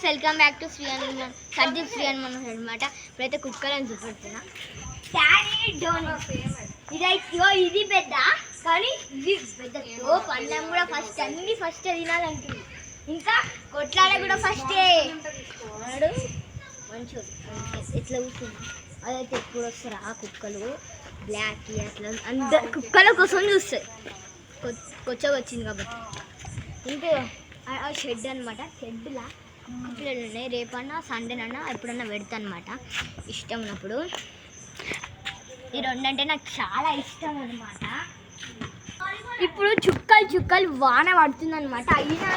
Friends, welcome back to Sandeep Sri Hanuman అనమాట. ఇప్పుడైతే కుక్కలను చూపెడుతున్నా. ఇది పెద్ద, కానీ ఇది పెద్ద అన్నం కూడా ఫస్ట్, అన్ని ఫస్ట్ తినాలంటుంది. ఇంకా కొట్లాడ కూడా ఫస్టే. మంచిగా ఎట్లా కూర్చుంది. అదైతే ఎప్పుడు వస్తారు ఆ కుక్కలు బ్లాక్ అట్లా అందరు కుక్కల కోసం చూస్తాయి. కొత్తగా వచ్చింది కాబట్టి. ఇంకా షెడ్ అనమాట. షెడ్లా పిల్లలు ఉన్నాయి. రేపన్నా సండేనన్నా ఎప్పుడన్నా పెడతా అనమాట, ఇష్టం ఉన్నప్పుడు. ఈ రెండంటే నాకు చాలా ఇష్టం అనమాట. ఇప్పుడు చుక్కలు చుక్కలు వాన పడుతుంది అనమాట. అయినా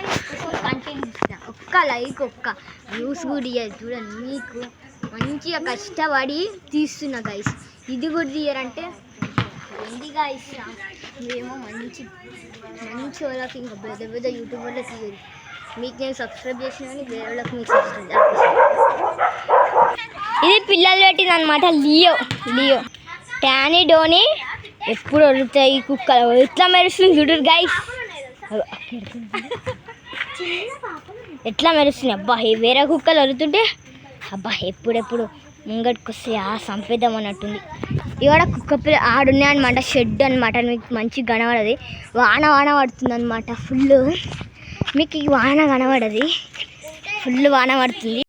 కంటిన్యూ ఇస్తాను. ఒక్క లైక్, ఒక్క వ్యూస్ కూడా ఇయ్యదు చూడండి. మీకు మంచిగా కష్టపడి తీస్తున్నా గైస్. ఇది కూడా తీయరంటే ఎందిగా ఇష్టం. మేమో మంచి మంచి వాళ్ళకి ఇంకా పెద్ద పెద్ద యూట్యూబర్లో తీయరు. మీకు నేను సబ్స్క్రైబ్ చేసిన కానీ వేరే వాళ్ళకి మీకు సబ్స్క్రైబ్. ఇది పిల్లలు పెట్టింది అనమాట. లియో టానీ డోని ఎప్పుడు వదులుతాయి కుక్కలు. ఎట్లా మెరుస్తుంది చూడు గైస్, ఎట్లా మెరుస్తుంది. అబ్బా వేరే కుక్కలు వదులుతుంటే అబ్బా ఎప్పుడెప్పుడు ముంగటికి వస్తే సంపేద్దాం అన్నట్టుంది. ఇవాడ కుక్క పిల్ల ఆడున్నాయి అనమాట. షెడ్ అనమాట. మీకు మంచిగా కనబడది. వాన పడుతుంది అనమాట. ఫుల్ మీకు ఈ వాన కనబడది. ఫుల్ వాన పడుతుంది.